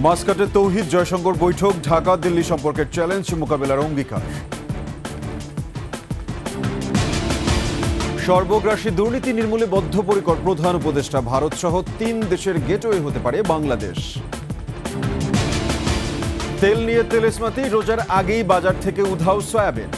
মাস্কাটে তৌহিদ জয়শঙ্কর বৈঠক, ঢাকা দিল্লি সম্পর্কের চ্যালেঞ্জ মোকাবেলার অঙ্গীকার। সর্বগ্রাসী দুর্নীতি নির্মূলে বদ্ধপরিকর প্রধান উপদেষ্টা, ভারত সহ 3 দেশের গেটওয়ে হতে পারে বাংলাদেশ। তেল নিয়ে তেলেসমাতি, রোজার আগেই বাজার থেকে উধাও সয়াবিন।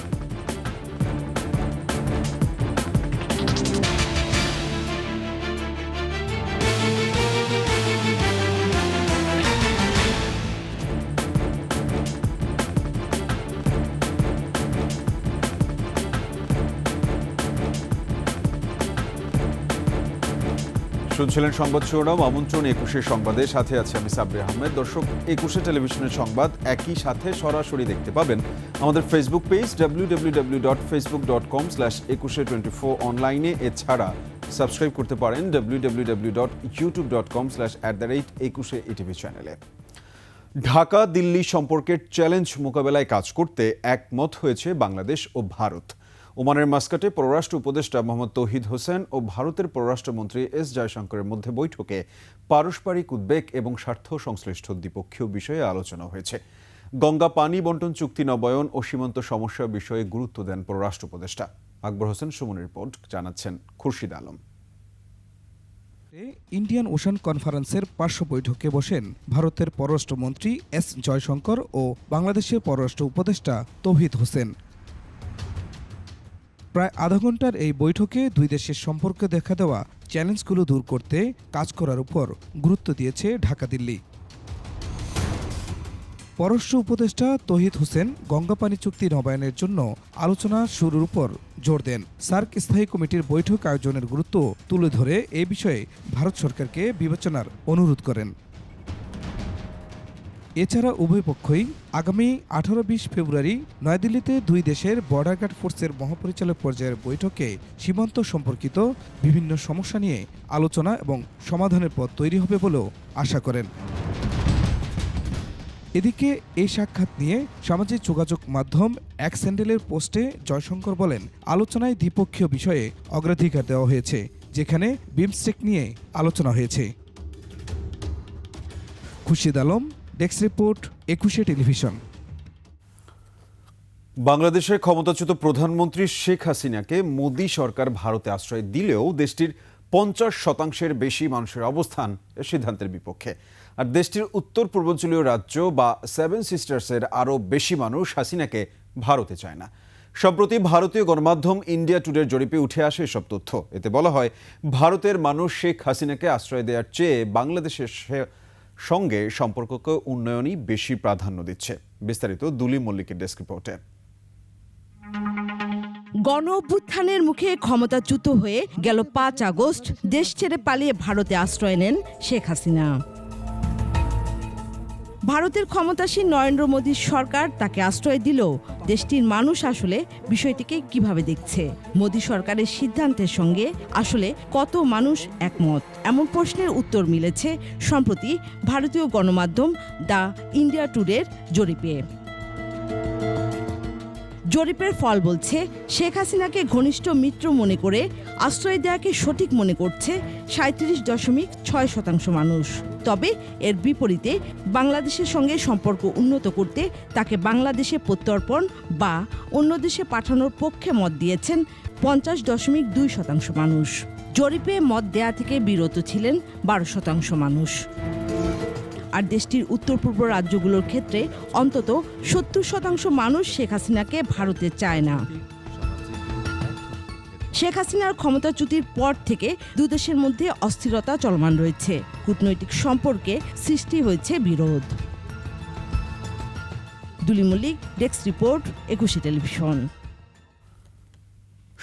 শুনছিলেন সংবাদ শিরোনাম, আমন্ত্রণ 21 সংবাদে, সাথে আছে আমি সাব্বির আহমেদ। দর্শক, 21 টেলিভিশনের সংবাদ একই সাথে সরাসরি দেখতে পাবেন আমাদের ফেসবুক পেজ www.facebook.com/2124 অনলাইনে। এছাড়া সাবস্ক্রাইব করতে পারেন www.youtube.com/@21etv চ্যানেলে। ঢাকা দিল্লি সম্পর্কের চ্যালেঞ্জ মোকাবেলায় কাজ করতে একমত হয়েছে বাংলাদেশ ও ভারত। ওমানের মাস্কাটে পররাষ্ট্র উপদেষ্টা মোহাম্মদ তৌহিদ হোসেন ও ভারতের পররাষ্ট্রমন্ত্রী এস জয়শঙ্করের মধ্যে বৈঠকে পারস্পরিক উদ্বেগ এবং স্বার্থ সংশ্লিষ্ট দ্বিপক্ষীয় বিষয়ে আলোচনা হয়েছে। গঙ্গা পানি বন্টন চুক্তি নবায়ন ও সীমান্ত সমস্যা বিষয়ে গুরুত্ব দেন পররাষ্ট্র উপদেষ্টা। আকবর হোসেন সুমনের রিপোর্ট, জানাচ্ছেন খুরশিদ আলম। ইন্ডিয়ান ওশান কনফারেন্সের পার্শ্ব বৈঠকে বসেন ভারতের পররাষ্ট্রমন্ত্রী এস জয়শঙ্কর ও বাংলাদেশের পররাষ্ট্র উপদেষ্টা তৌহিদ হোসেন। প্রায় আধা ঘন্টার এই বৈঠকে দুই দেশের সম্পর্কে দেখা দেওয়া চ্যালেঞ্জগুলো দূর করতে কাজ করার উপর গুরুত্ব দিয়েছে ঢাকা দিল্লি। পররাষ্ট্র উপদেষ্টা তৌহিদ হোসেন গঙ্গা পানি চুক্তি নবায়নের জন্য আলোচনা শুরুর উপর জোর দেন। সার্ক স্থায়ী কমিটির বৈঠক আয়োজনের গুরুত্ব তুলে ধরে এ বিষয়ে ভারত সরকারকে বিবেচনার অনুরোধ করেন। এছাড়া উভয় পক্ষই আগামী 18-20 ফেব্রুয়ারি নয়াদিল্লিতে দুই দেশের বর্ডার গার্ড ফোর্সের মহাপরিচালক পর্যায়ের বৈঠকে সীমান্ত সম্পর্কিত বিভিন্ন সমস্যা নিয়ে আলোচনা এবং সমাধানের পথ তৈরি হবে বলেও আশা করেন। এদিকে এই সাক্ষাৎ নিয়ে সামাজিক যোগাযোগ মাধ্যম এক্স হ্যান্ডেলের পোস্টে জয়শঙ্কর বলেন, আলোচনায় দ্বিপক্ষীয় বিষয়ে অগ্রাধিকার দেওয়া হয়েছে, যেখানে বিমস্টেক নিয়ে আলোচনা হয়েছে। Khurshid Alam, desk report, 21 television. বাংলাদেশের ক্ষমতাচ্যুত প্রধানমন্ত্রী শেখ হাসিনাকে মোদি সরকার ভারতে আশ্রয় দিলেও দেশটির 50% বেশি মানুষের অবস্থান এ সিদ্ধান্তের বিপক্ষে। আর দেশটির উত্তর পূর্বাঞ্চলীয় রাজ্য বা 7 সিস্টার্সের আরও বেশি মানুষ হাসিনাকে ভারতে চায় না। সম্প্রতি ভারতীয় গণমাধ্যম ইন্ডিয়া টুডের জরিপে উঠে আসে এসব তথ্য। এতে বলা হয়, ভারতের মানুষ শেখ হাসিনাকে আশ্রয় দেওয়ার চেয়ে বাংলাদেশের সঙ্গে সম্পর্ককে উন্নয়নই বেশি প্রাধান্য দিচ্ছে। বিস্তারিত দুলি মল্লিকের ডেস্ক রিপোর্টে। গণ অভ্যুত্থানের মুখে ক্ষমতাচ্যুত হয়ে গেল 5 আগস্ট দেশ ছেড়ে পালিয়ে ভারতে আশ্রয় নেন শেখ হাসিনা। ভারতের ক্ষমতাসীন নরেন্দ্র মোদীর সরকার তাকে আশ্রয় দিলেও দেশটির মানুষ আসলে বিষয়টিকে কিভাবে দেখছে, মোদী সরকারের সিদ্ধান্তের সঙ্গে আসলে কত মানুষ একমত, এমন প্রশ্নের উত্তর মিলেছে সম্প্রতি ভারতীয় গণমাধ্যম দ্য ইন্ডিয়া টুডের জরিপে। জরিপের ফল বলছে, শেখ হাসিনাকে ঘনিষ্ঠ মিত্র মনে করে আশ্রয় দেওয়াকে সঠিক মনে করছে 37.6% মানুষ। তবে এর বিপরীতে বাংলাদেশের সঙ্গে সম্পর্ক উন্নত করতে তাকে বাংলাদেশে প্রত্যর্পণ বা অন্য দেশে পাঠানোর পক্ষে মত দিয়েছেন 50.2% মানুষ। জরিপে মত দেয়া থেকে বিরত ছিলেন 12% মানুষ। আর দেশটির উত্তর পূর্ব রাজ্যগুলোর ক্ষেত্রে অন্তত 70% মানুষ শেখ হাসিনাকে ভারতে চায় না। শেখ হাসিনার ক্ষমতাচ্যুতির পর থেকে দুদেশের মধ্যে অস্থিরতা চলমান রয়েছে, কূটনৈতিক সম্পর্কে সৃষ্টি হয়েছে বিরোধ। দুলি মল্লিক, ডেস্ক রিপোর্ট, 21 টেলিভিশন।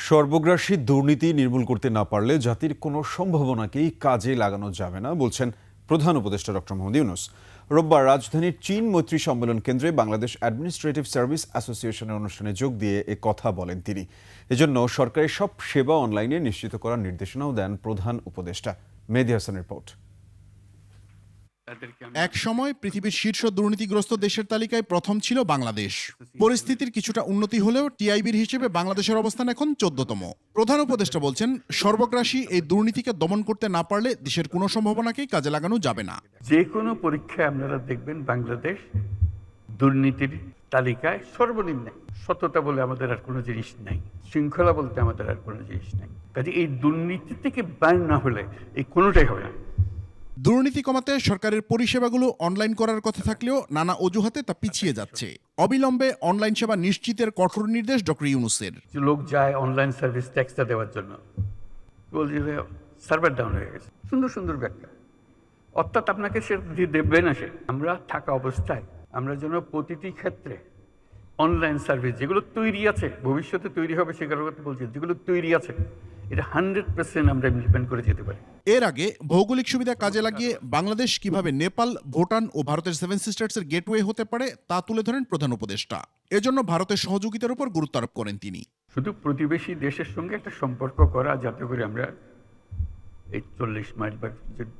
সর্বগ্রাসী দুর্নীতি নির্মূল করতে না পারলে জাতির কোনো সম্ভাবনাকেই কাজে লাগানো যাবে না বলছেন প্রধান উপদেষ্টা ডক্টর মোহাম্মদ ইউনূস। রোববার রাজধানীর চীন মৈত্রী সম্মেলন কেন্দ্রে বাংলাদেশ অ্যাডমিনিস্ট্রেটিভ সার্ভিস অ্যাসোসিয়েশনের অনুষ্ঠানে যোগ দিয়ে এ কথা বলেন তিনি। এজন্য সরকারের সব সেবা অনলাইনে নিশ্চিত করার নির্দেশনাও দেন প্রধান উপদেষ্টা। মেহেদী হাসান রিপোর্ট। এক সময় পৃথিবীর শীর্ষ দুর্নীতিগ্রস্ত দেশের তালিকায় প্রথম ছিল বাংলাদেশ। পরিস্থিতির কিছুটা উন্নতি হলেও টিআইবির হিসেবে বাংলাদেশের অবস্থান এখন 14তম। প্রধান উপদেষ্টা বলছেন, সর্বগ্রাসী এই দুর্নীতিকে দমন করতে না পারলে দেশের কোনো সম্ভাবনাকেই কাজে লাগানো যাবে না। যে কোনো পরীক্ষায় আপনারা দেখবেন বাংলাদেশ দুর্নীতির তালিকায় সর্বনিম্ন। সততা বলে আমাদের আর কোনো জিনিস নাই, শৃঙ্খলা বলতে আমাদের আর কোনো জিনিস নাই। কাজে এই দুর্নীতি থেকে বাইর না হলে এই কোনোটাই হবে না। দুর্নীতি কমাতে সরকারের পরিষেবাগুলো অনলাইন করার কথা থাকলেও নানা অজুহাতে তা পিছিয়ে যাচ্ছে। অবিলম্বে অনলাইন সেবা নিশ্চিতের কঠোর নির্দেশ ডক্টর ইউনূসের। লোক যায় অনলাইন সার্ভিস ট্যাক্সটা দেওয়ার জন্য, বলছে সার্ভার ডাউন হয়ে গেছে। সুন্দর সুন্দর ব্যাখ্যা, অর্থাৎ আপনাকে সে দেবে না। সে আমরা থাকা অবস্থায় আমরা যেন প্রতিটি ক্ষেত্রে অনলাইন সার্ভিস যেগুলো তৈরি আছে, ভবিষ্যতে তৈরি হবে সেগুলোর কথা বলছি, যেগুলো তৈরি আছে এটা 100% আমরা ইমপ্লিমেন্ট করে যেতে পারি। এর আগে ভৌগোলিক সুবিধা কাজে লাগিয়ে বাংলাদেশ কিভাবে নেপাল, ভুটান ও ভারতের 7 সিস্টার্সের গেটওয়ে হতে পারে তা তুলে ধরেন প্রধান উপদেষ্টা। এজন্য ভারতের সহযোগিতার উপর গুরুত্ব আরোপ করেন তিনি। শুধু প্রতিবেশী দেশের সঙ্গে একটা সম্পর্ক করা, যাতে করে আমরা এই 40 মাইল বা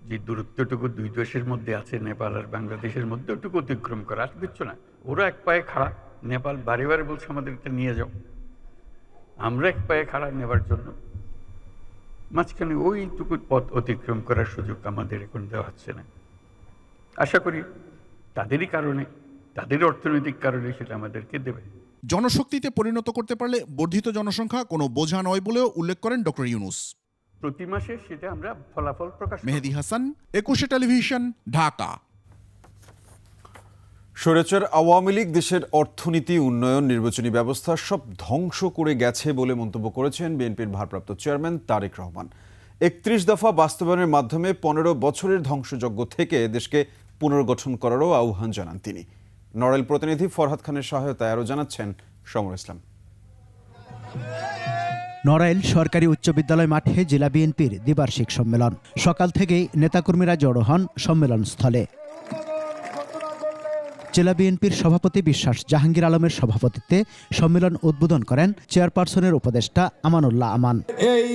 যে দূরত্বটুকু দুই দেশের মধ্যে আছে, নেপাল আর বাংলাদেশের মধ্যে, ওটুকু অতিক্রম করা। আর কিচ্ছু না, ওরা এক পায়ে খাড়া। নেপাল বারে বারে বলছে আমাদের এটা নিয়ে যাও, আমরা এক পায়ে খাড়া নেবার জন্য। মাঝখানে ওইটুকু পথ অতিক্রম করার সুযোগ আমাদের এখন দেওয়া হচ্ছে না। আশা করি তাদেরই কারণে, তাদের অর্থনৈতিক কারণে সেটা আমাদেরকে দেবে। জনশক্তিতে পরিণত করতে পারলে বর্ধিত জনসংখ্যা কোনো বোঝা নয় বলেও উল্লেখ করেন ডক্টর ইউনূস। প্রতি মাসে সেটা আমরা ফলাফল প্রকাশ করব। মেহেদী হাসান, 21 টেলিভিশন, ঢাকা। স্বৈরাচার আওয়ামী লীগ দেশের অর্থনীতি, উন্নয়ন, নির্বাচনী ব্যবস্থা সব ধ্বংস করে গেছে বলে মন্তব্য করেছেন বিএনপির ভারপ্রাপ্ত চেয়ারম্যান তারেক রহমান। 31 দফা বাস্তবায়নের মাধ্যমে 15 বছরের ধ্বংসযজ্ঞ থেকে দেশকে পুনর্গঠন করারও আহ্বান জানান তিনি। নড়াইল প্রতিনিধি ফরহাদ খানের সহায়তায় আরও জানাচ্ছেন সমর ইসলাম। নড়াইল সরকারি উচ্চ বিদ্যালয় মাঠে জেলা বিএনপির দ্বিবার্ষিক সম্মেলন। সকাল থেকেই নেতাকর্মীরা জড়ো হন সম্মেলনস্থলে। জেলা বিএনপির সভাপতি বিশ্বাস জাহাঙ্গীর আলমের সভাপতিত্বে সম্মেলন উদ্বোধন করেন চেয়ারপারসনের উপদেষ্টা আমানুল্লাহ আমান। এই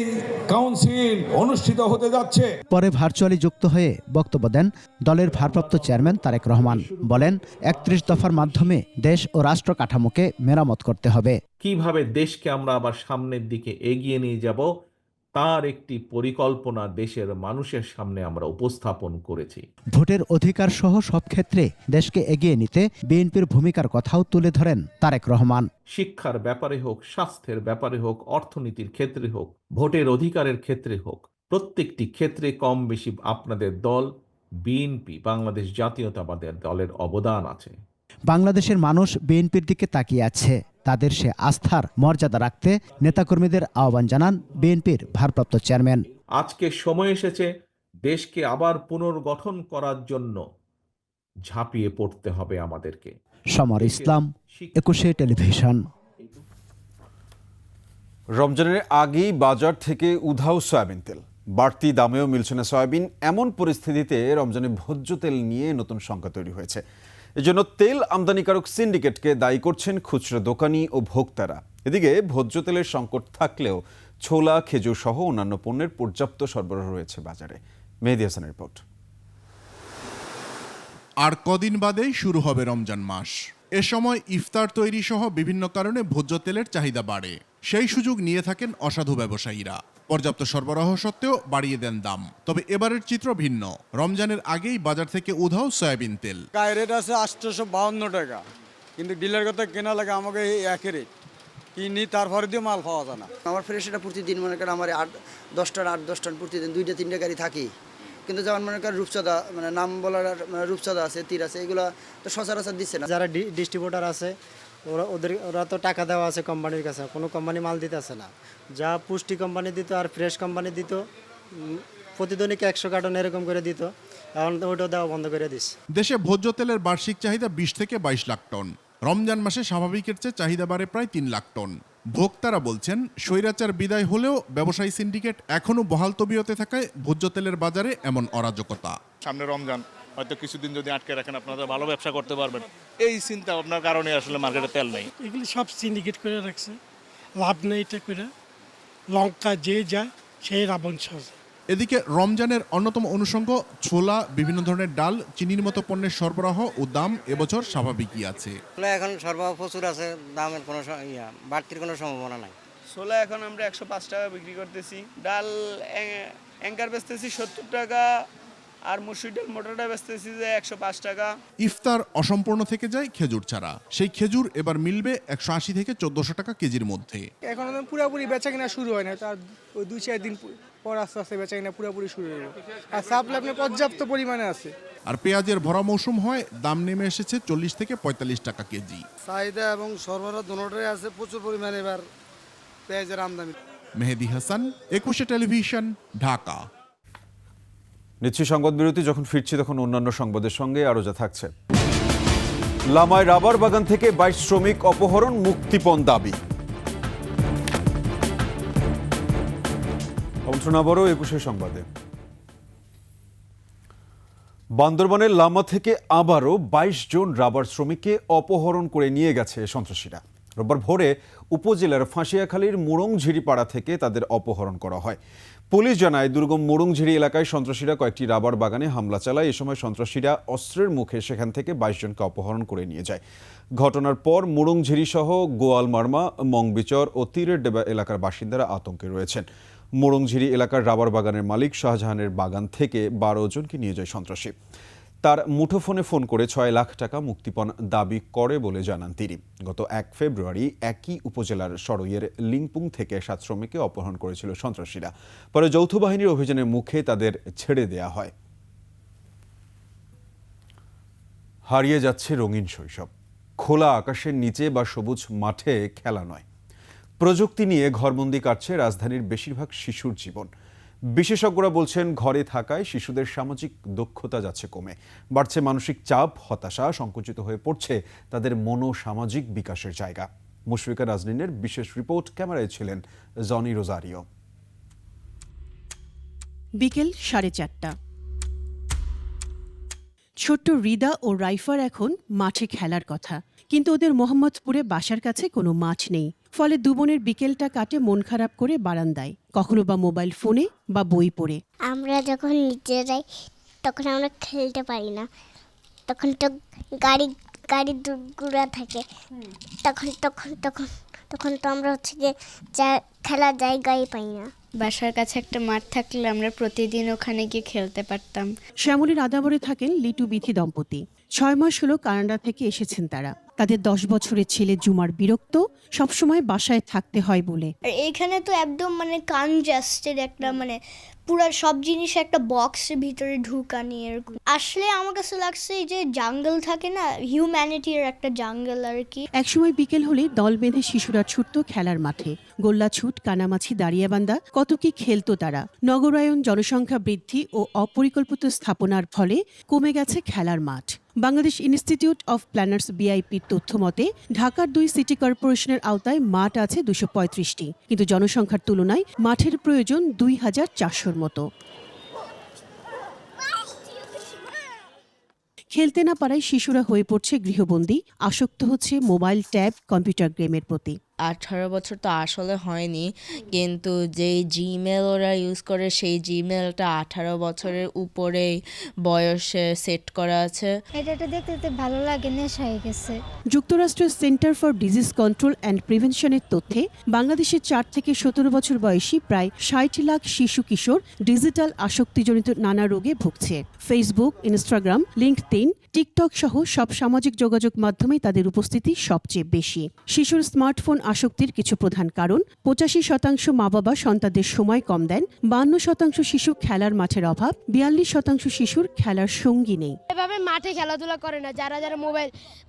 কাউন্সিল অনুষ্ঠিত হতে যাচ্ছে। পরে ভার্চুয়ালি যুক্ত হয়ে বক্তব্য দেন দলের ভারপ্রাপ্ত চেয়ারম্যান তারেক রহমান। বলেন, 31 দফার মাধ্যমে দেশ ও রাষ্ট্র কাঠামোকে মেরামত করতে হবে। কিভাবে দেশকে আমরা আবার সামনের দিকে এগিয়ে নিয়ে যাব তার একটি পরিকল্পনা দেশের মানুষের সামনে আমরা উপস্থাপন করেছি। ভোটের অধিকার সহ সব ক্ষেত্রে দেশকে এগিয়ে নিতে বিএনপির ভূমিকার কথাও তুলে ধরেন তারেক রহমান। শিক্ষার ব্যাপারে হোক, স্বাস্থ্যের ব্যাপারে হোক, অর্থনীতির ক্ষেত্রে হোক, ভোটের অধিকারের ক্ষেত্রে হোক, প্রত্যেকটি ক্ষেত্রে কম বেশি আপনাদের দল বিএনপি, বাংলাদেশ জাতীয়তাবাদী দলের অবদান আছে। বাংলাদেশের মানুষ বিএনপির দিকে তাকিয়ে আছে। তাদের সে আস্থার মর্যাদা রাখতে নেতাকর্মীদের আহ্বান জানান বিএনপির ভারপ্রাপ্ত চেয়ারম্যান। আজকে সময় এসেছে দেশকে আবার পুনর্গঠন করার জন্য ঝাঁপিয়ে পড়তে হবে আমাদেরকে। সমর ইসলাম, 21 টেলিভিশন। রমজানের আগেই বাজার থেকে উধাও সয়াবিন তেল, বাড়তি দামেও মিলছে না সয়াবিন। এমন পরিস্থিতিতে রমজানে ভোজ্য তেল নিয়ে নতুন শঙ্কা তৈরি হয়েছে। এজন্য তেল আমদানিকারক সিন্ডিকেটকে দায়ী করছেন খুচরা দোকানি ও ভোক্তারা। এদিকে ভোজ্য তেলের সংকট থাকলেও ছোলা, খেজুর সহ অন্যান্য পণ্যের পর্যাপ্ত সরবরাহ রয়েছে বাজারে। মেহেদী হাসানের রিপোর্ট। আর কদিন বাদেই শুরু হবে রমজান মাস। এ সময় ইফতার তৈরি সহ বিভিন্ন কারণে ভোজ্য তেলের চাহিদা বাড়ে। সেই সুযোগ নিয়ে থাকেন অসাধু ব্যবসায়ীরা। পর্যাপ্ত সরবরাহ সত্ত্বেও বাড়িয়ে দেন দাম। তবে এবারের চিত্র ভিন্ন। রমজানের আগেই বাজার থেকে উধাও সয়াবিন তেল। রেট আছে 852 টাকা, কিন্তু ডিলার কথা কেনা লাগে আমাকে একই রেট কিনি, তারপরে দিয়ে মাল পাওয়া যায় না। আমার ফ্রেশ এটা প্রতিদিন মনে করেন আমার 8-10 টন প্রতিদিন 2-3টা গাড়ি থাকি। কিন্তু যেমন মনে করেন রূপচাঁদা, মানে নাম বলার মানে রূপচাঁদা আছে, তীর আছে, এগুলো তো সচরাচর দিচ্ছে না। যারা ডিস্ট্রিবিউটার আছে ওরা তো টাকা দেওয়া আছে কোম্পানির কাছে, কোনো কোম্পানি মাল দিতে আসে না। যা পুষ্টি কোম্পানি দিত আর ফ্রেশ কোম্পানি দিত, প্রতিদিনকে 100 কার্টন এরকম করে দিত, এখন ওইটাও দেওয়া বন্ধ করে দিচ্ছে। দেশে ভোজ্য তেলের বার্ষিক চাহিদা 20 থেকে 22 লাখ টন। রমজান মাসে স্বাভাবিকের চেয়ে চাহিদা বাড়ে প্রায় 3 লাখ টন। ভোক্তারা বলছেন, স্বৈরাচার বিদায় হলেও ব্যবসায়ী সিন্ডিকেট এখনো বহাল তবিয়তে থাকায় ভোজ্য তেলের বাজারে এমন অরাজকতা। সামনে রমজান, হয়তো কিছুদিন যদি আটকে রাখেন আপনারা ভালো ব্যবসা করতে পারবেন, এই চিন্তা ভাবনার কারণে আসলে মার্কেটে তেল নেই। এগুলি সব সিন্ডিকেট করে রাখছে, লাভ নেই এটা করে। লঙ্কা যে যায় সেই রাবণ সাজে। এদিকে রমজানের অন্যতম অনুষঙ্গ ছোলা, বিভিন্ন ধরনের ডাল, চিনির মতো পণ্যের সরবরাহ ও দাম এবছর স্বাভাবিকই আছে। এখন সরবরাহ প্রচুর আছে, দামের কোনো বাড়তির কোনো সম্ভাবনা নাই। ছোলা এখন আমরা 105 টাকা বিক্রি করতেছি, ডাল অ্যাঙ্কার বেচতেছি 70 টাকা, আর মসুর ডাল মোটাটা বেচতেছি যে 105 টাকা। ইফতার অসম্পূর্ণ থেকে যায় খেজুর ছাড়া। সেই খেজুর এবার মিলবে 180 থেকে 1400 টাকা কেজির মধ্যে। এখন পুরোপুরি বেচা কিনা শুরু হয় না, তার ওই 2-4 দিন পর আস্তে আস্তে বেচা কিনা পুরোপুরি শুরু হবে। আর সাপ্লাই আপনার পর্যাপ্ত পরিমাণে আছে। আর পেঁয়াজের ভরা মৌসুম হয়, দাম নেমে এসেছে 40 থেকে 45 টাকা কেজি। চাহিদা এবং সরবরাহ দুটোটাই আছে, প্রচুর পরিমাণে এবার পেঁয়াজের আমদানি। মেহেদি হাসান, 21 টেলিভিশন, ঢাকা। নিচ্ছি সংবাদ বিরতি, যখন ফিরছি তখন অন্যান্য সংবাদের সঙ্গে আরও যা থাকছে। লামায় রাবার বাগান থেকে 22 শ্রমিক অপহরণ, মুক্তিপণ দাবি। আমন্ত্রণ আবারও 21 সংবাদে। বান্দরবানের লামা থেকে আবারও 22 জন রাবার শ্রমিককে অপহরণ করে নিয়ে গেছে সন্ত্রাসীরা। রোববার ভোরে উপজেলার ফাঁসিয়াখালীর মুরংঝিরি পাড়া থেকে তাদের অপহরণ করা হয়। পুলিশ জানায়, দুর্গম মুরংঝিরি এলাকায় সন্ত্রাসীরা কয়েকটি রাবার বাগানে হামলা চালায়। এ সময় সন্ত্রাসীরা অস্ত্রের মুখে সেখান থেকে 22 জনকে অপহরণ করে নিয়ে যায়। ঘটনার পর মুরংঝিরি সহ গোয়ালমারমা, মংবিচর ও তীরের ডেবা এলাকার বাসিন্দারা আতঙ্কে রয়েছেন। মুরংঝিরি এলাকার রাবার বাগানের মালিক শাহজাহানের বাগান থেকে 12 জনকে নিয়ে যায় সন্ত্রাসী। তার মুঠোফোনে ফোন করে 6 লাখ টাকা মুক্তিপণ দাবি করে বলে জানান তিনি। গত 1 ফেব্রুয়ারি একই উপজেলার সরইয়ের লিংপুং থেকে 7 শ্রমিককে অপহরণ করেছিল সন্ত্রাসীরা। পরে যৌথ বাহিনীর অভিযানের মুখে তাদের ছেড়ে দেয়া হয়। হারিয়ে যাচ্ছে রঙিন শৈশব। খোলা আকাশের নিচে বা সবুজ মাঠে খেলা নয়, প্রযুক্তি নিয়ে ঘরবন্দি কাটছে রাজধানীর বেশিরভাগ শিশুর জীবন। বিশেষজ্ঞরা বলছেন, ঘরে থাকায় শিশুদের সামাজিক দক্ষতা যাচ্ছে কমে, বাড়ছে মানসিক চাপ, হতাশা, সংকুচিত হয়ে পড়ছে তাদের মনোসামাজিক বিকাশের জায়গা। মুশফিকা নাজনীনের বিশেষ রিপোর্ট, ক্যামেরায় ছিলেন জনি রোজারিও। বিকেল 4:30। ছোট্ট রিদা ও রাইফার এখন মাঠে খেলার কথা, কিন্তু ওদের মোহাম্মদপুরে বাসার কাছে কোনো মাঠ নেই। ফলে দুবোনের বিকেলটা কাটে মন খারাপ করে বারান্দায়, কখনো বা মোবাইল ফোনে বা বই পড়ে। আমরা যখন নিচে যাই তখন আমরা খেলতে পারি না, তখন তো গাড়ি গুড়া থাকে, তখন তখন তখন তখন তো আমরা হচ্ছে যে খেলার জায়গায় পাই না। বাসার কাছে একটা মাঠ থাকলে আমরা প্রতিদিন ওখানে গিয়ে খেলতে পারতাম। শ্যামলীর আদাবরে থাকেন লিটু বিথি দম্পতি। 6 মাস হলো কানাডা থেকে এসেছেন তারা। তাদের 10 বছরের ছেলে জুমার বিরক্ত, সবসময় বাসায় থাকতে হয় বলে। আর এইখানে তো একদম কনজাস্টেড একটা পুরো সব জিনিস একটা বক্সের ভিতরে ঢুকানি এরকম। আসলে আমার কাছে লাগছে এই যে জাঙ্গল থাকে না, হিউম্যানিটির একটা জাঙ্গল আর কি। একসময় বিকেল হলে দল বেঁধে শিশুরা ছুটত খেলার মাঠে। গোল্লা ছুট, কানামাছি, দাঁড়িয়াবান্ধা, কত কি খেলতো তারা। নগরায়ন, জনসংখ্যা বৃদ্ধি ও অপরিকল্পিত স্থাপনার ফলে কমে গেছে খেলার মাঠ। বাংলাদেশ ইনস্টিটিউট অফ প্ল্যানার্স বিআইপির তথ্য মতে ঢাকার 2 সিটি কর্পোরেশনের আওতায় মাঠ আছে 235টি, কিন্তু জনসংখ্যার তুলনায় মাঠের প্রয়োজন 2400-র মতো। খেলতে না পারায় শিশুরা হয়ে পড়ছে গৃহবন্দী, আসক্ত হচ্ছে মোবাইল, ট্যাব, কম্পিউটার গেমের প্রতি। 18 বছর তো আসলে হয়নি, কিন্তু যেই জিমেল ওরা ইউজ করে সেই জিমেলটা 18 বছরের উপরেই বয়সে সেট করা আছে। এটা দেখতে দেখতে ভালো লাগে, নেশা হয়ে গেছে। যুক্তরাষ্ট্রের centre for disease control and প্রিভেনশনের তথ্যে বাংলাদেশের 4 থেকে 17 বছর বয়সী প্রায় 60 লাখ শিশু কিশোর ডিজিটাল আসক্তিজনিত নানা রোগে ভুগছে। ফেসবুক, ইনস্টাগ্রাম, লিঙ্কডইন, টিকটক সহ সব সামাজিক যোগাযোগ মাধ্যমে তাদের উপস্থিতি সবচেয়ে বেশি। শিশুর স্মার্টফোন আসক্তির কিছু প্রধান কারণ: 85% মা বাবা সন্তানদের সময় কম দেন, 52% শিশু খেলার মাঠের অভাব, 42% শিশুর খেলার সঙ্গী নেই। এভাবে মাঠে খেলাধুলা করে না, যারা যারা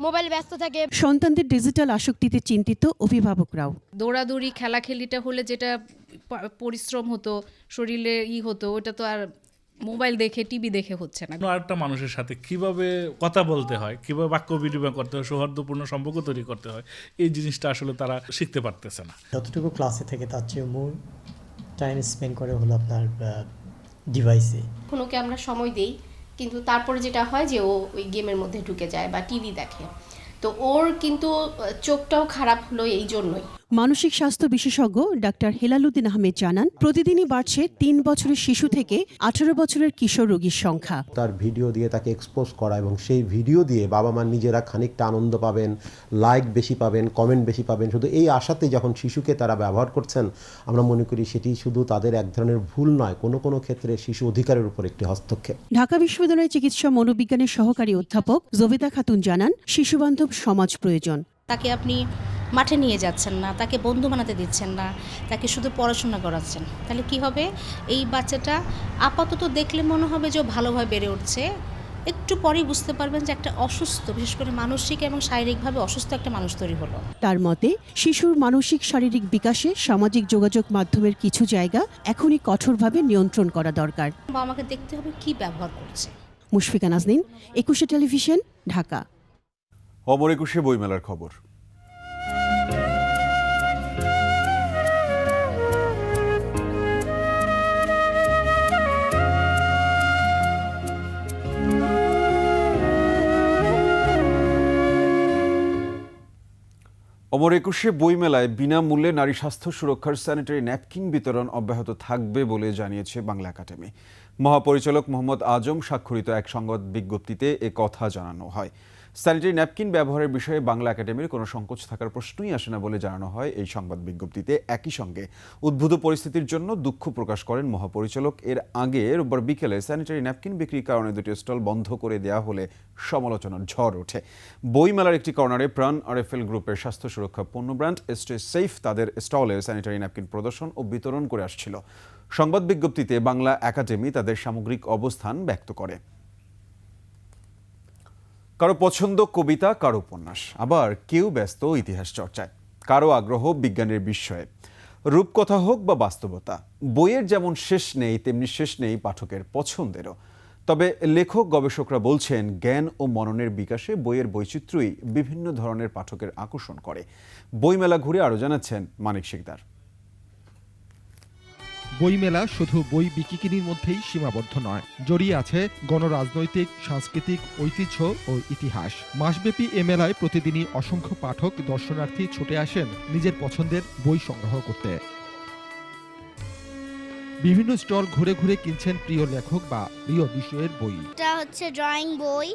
মোবাইল ব্যস্ত থাকে। সন্তানদের ডিজিটাল আসক্তিতে চিন্তিত অভিভাবকরাও। দৌড়াদৌড়ি, খেলাখেলিটা হলে যেটা পরিশ্রম হতো, শরীরে হতো, ওটা তো আর মোবাইল দেখে, টিভি দেখে হচ্ছে না। আরেকটা মানুষের সাথে কিভাবে কথা বলতে হয়, কিভাবে বাক্য বিনিময় করতে হয়, সৌহার্দ্যপূর্ণ সম্পর্ক তৈরি করতে হয়, এই জিনিসটা আসলে তারা শিখতে পারতেছে না। যতটুকু ক্লাসে থেকে তার চেয়ে মূল টাইম স্পেন্ড করে হলো আপনার ডিভাইসে। কোনোকে আমরা সময় দেই, কিন্তু তারপরে যেটা হয় যে ও ওই গেমের মধ্যে ঢুকে যায় বা টিভি দেখে, তো ওর কিন্তু চোখটাও খারাপ হলো এই জন্যই। মানসিক স্বাস্থ্য বিশেষজ্ঞ ডাক্তার হেলালুদ্দিন আহমেদ জানান, প্রতিদিনই বাড়ছে 3 বছরের শিশু থেকে 18 বছরের কিশোর রোগীর সংখ্যা। তার ভিডিও দিয়ে তাকে এক্সপোজ করা এবং সেই ভিডিও দিয়ে বাবা মা নিজেরা খানিকটা আনন্দ পাবেন, লাইক বেশি পাবেন, কমেন্ট বেশি পাবেন, শুধু এই আশাতে যখন শিশুকে তারা ব্যবহার করছেন, আমরা মনে করি সেটি শুধু তাদের এক ধরনের ভুল নয়, কোনো ক্ষেত্রে শিশু অধিকারের উপর একটি হস্তক্ষেপ। ঢাকা বিশ্ববিদ্যালয়ের চিকিৎসা মনোবিজ্ঞানের সহকারী অধ্যাপক জবিতা খাতুন জানান, শিশুবান্ধব সমাজ প্রয়োজন। তাকে আপনি মাঠে নিয়ে যাচ্ছেন না, তাকে বন্ধু বানাতে দিচ্ছেন না, তাকে শুধু পড়াশোনা করাচ্ছেন, তাহলে কি হবে? এই বাচ্চাটা আপাতত দেখলে মনে হবে যে ভালোভাবে বেড়ে উঠছে, একটু পরেই বুঝতে পারবেন যে একটা অসুস্থ, বিশেষ করে মানসিক এবং শারীরিকভাবে অসুস্থ একটা মানুষ তৈরি হলো। তার মতে, শিশুর মানসিক শারীরিক বিকাশে সামাজিক যোগাযোগ মাধ্যমের কিছু জায়গা এখনই কঠোরভাবে নিয়ন্ত্রণ করা দরকার। বা আমাকে দেখতে হবে কি ব্যবহার করছে। মুশফিকা নাজনীন, 21 টেলিভিশন, ঢাকা। অমর 21 বইমেলার খবর। অমর 21 বইমেলায় বিনামূল্যে নারী স্বাস্থ্য সুরক্ষার স্যানিটারি ন্যাপকিন বিতরণ অব্যাহত থাকবে বলে জানিয়েছে বাংলা একাডেমি। মহাপরিচালক মোহাম্মদ আজম স্বাক্ষরিত এক সংবাদ বিজ্ঞপ্তিতে এ কথা জানানো হয়। স্যানিটারি ন্যাপকিন ব্যবহারের বিষয়ে বাংলা একাডেমির কোনো সংকোচ থাকার প্রশ্নই আসে না বলে জানানো হয় এই সংবাদ বিজ্ঞপ্তিতে। একই সঙ্গে উদ্ভূত পরিস্থিতির জন্য দুঃখ প্রকাশ করেন মহাপরিচালক। এর আগে রোববার বিকেলে স্যানিটারি ন্যাপকিন বিক্রির কারণে দুটি স্টল বন্ধ করে দেওয়া হলে সমালোচনার ঝড় ওঠে। বইমেলার একটি কর্নারে প্রাণ আরএফএল গ্রুপের স্বাস্থ্য সুরক্ষা পণ্য ব্র্যান্ড স্টে সেফ তাদের স্টলে স্যানিটারি ন্যাপকিন প্রদর্শন ও বিতরণ করে আসছিল। সংবাদ বিজ্ঞপ্তিতে বাংলা একাডেমি তাদের সামগ্রিক অবস্থান ব্যক্ত করে। কারো পছন্দ কবিতা, কারো উপন্যাস, আবার কেউ ব্যস্ত ইতিহাস চর্চায়, কারো আগ্রহ বিজ্ঞানের বিষয়ে। রূপকথা হোক বা বাস্তবতা, বইয়ের যেমন শেষ নেই তেমনি শেষ নেই পাঠকের পছন্দেরও। তবে লেখক গবেষকরা বলছেন, জ্ঞান ও মননের বিকাশে বইয়ের বৈচিত্র্যই বিভিন্ন ধরনের পাঠকের আকর্ষণ করে। বইমেলা ঘুরে আরও জানাচ্ছেন মানিক শিকদার। বইমেলা শুধু বই বিক্রির মধ্যেই সীমাবদ্ধ নয়, জড়িয়ে আছে গণরাজনৈতিক, সাংস্কৃতিক ঐতিহ্য ও ইতিহাস। মাসব্যাপী এ মেলায় প্রতিদিনই অসংখ্য পাঠক, দর্শনার্থী ছুটে আসেন নিজের পছন্দের বই সংগ্রহ করতে। বিভিন্ন স্টল ঘুরে ঘুরে কিনছেন প্রিয় লেখক বা প্রিয় বিষয়ের বই। এটা হচ্ছে ড্রয়িং বই,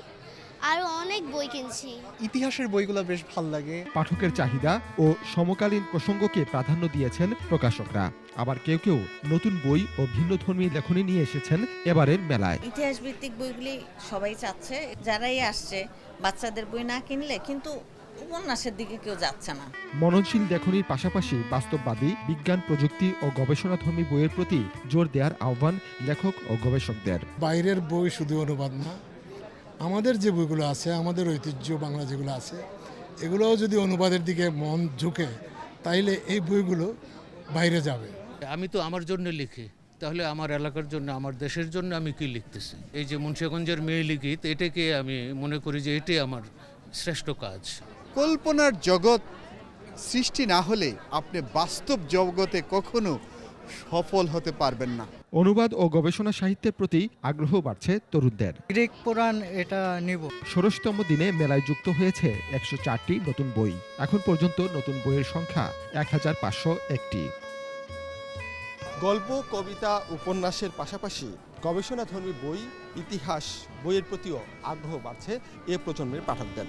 আরো অনেক বই কিনছি। ইতিহাসের বইগুলো বেশ ভালো লাগে। পাঠকের চাহিদা ও সমকালীন প্রসঙ্গকে প্রাধান্য দিয়েছেন প্রকাশকরা। আবার কেউ কেউ নতুন বই ও ভিন্নধর্মী লেখনী নিয়ে এসেছেন এবারের মেলায়। ইতিহাস ভিত্তিক বইগুলি সবাই চাচ্ছে, যারাই আসছে বাচ্চাদের বই না কিনলে কিন্তু উপন্যাসের দিকে কেউ যাচ্ছে না। মননশীল লেখনীর পাশাপাশি বাস্তববাদী, বিজ্ঞান, প্রযুক্তি ও গবেষণাধর্মী বইয়ের প্রতি জোর দেওয়ার আহ্বান লেখক ও গবেষকদের। বাইরের বই শুধু অনুবাদ না, আমাদের যে বইগুলো আছে, আমাদের ঐতিহ্য বাংলা যেগুলো আছে, এগুলোও যদি অনুবাদের দিকে মন ঝুঁকে, তাইলে এই বইগুলো বাইরে যাবে। আমি তো আমার জন্য লিখি, তাহলে আমার এলাকার জন্য, আমার দেশের জন্য আমি কি লিখতেছি? এই যে মুন্সিগঞ্জের মেয়ে লিখিত, এটাকে আমি মনে করি যে এটাই আমার শ্রেষ্ঠ কাজ। কল্পনার জগৎ সৃষ্টি না হলে আপনি বাস্তব জগতে কখনো সফল হতে পারবেন না। অনুবাদ ও গবেষণা সাহিত্যের প্রতি আগ্রহ বাড়ছে তরুণদের। গ্রিক পুরাণ এটা নিব। ১৬তম দিনে মেলায় যুক্ত হয়েছে ১০৪টি নতুন বই। এখন পর্যন্ত নতুন বইয়ের সংখ্যা ১৫০১টি। গল্প, কবিতা, উপন্যাসের পাশাপাশি গবেষণাধর্মী বই, ইতিহাস বইয়ের প্রতিও আগ্রহ বাড়ছে এ প্রজন্মের পাঠকদের।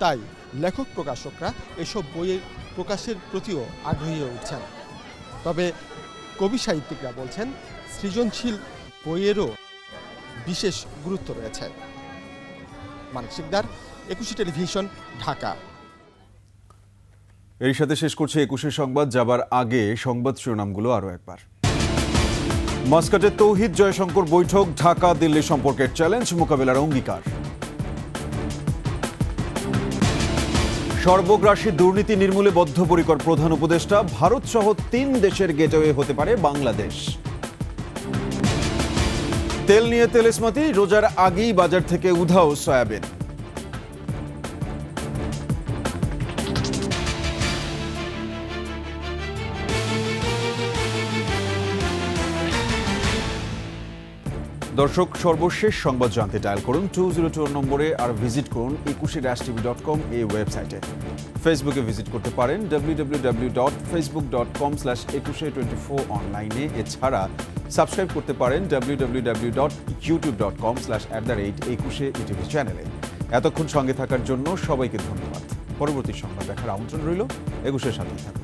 তাই লেখক প্রকাশকরা এসব বইয়ের প্রকাশের প্রতিও আগ্রহী হয়ে উঠছেন। তবে কবি সাহিত্যিকরা বলছেন, সৃজনশীল বইয়েরও বিশেষ গুরুত্ব রয়েছে। মানিক শিকদার, 21 টেলিভিশন, ঢাকা। এর সাথে শেষ করছে 21 সংবাদ। যাবার আগে সংবাদ শিরোনামগুলো আরও একবার। মাস্কাটে তৌহিদ জয়শঙ্কর বৈঠক, ঢাকা দিল্লি সম্পর্কের চ্যালেঞ্জ মোকাবেলার অঙ্গীকার। সর্বগ্রাসী দুর্নীতি নির্মূলে বদ্ধপরিকর প্রধান উপদেষ্টা, ভারত সহ 3 দেশের গেটওয়ে হতে পারে বাংলাদেশ। তেল নিয়ে তেলেসমাতি, রোজার আগেই বাজার থেকে উধাও সয়াবিন। দর্শক, সর্বশেষ সংবাদ জানতে ডায়াল করুন 202 নম্বরে আর ভিজিট করুন 21dash-tv.com এই ওয়েবসাইটে। ফেসবুকে ভিজিট করতে পারেন www.facebook.com/2124 অনলাইনে। এছাড়া সাবস্ক্রাইব করতে পারেন www.youtube.com/@21etv চ্যানেলে। এতক্ষণ সঙ্গে থাকার জন্য সবাইকে ধন্যবাদ। পরবর্তী সংবাদ দেখার আমন্ত্রণ রইল। 21-এর সাথে থাকুন।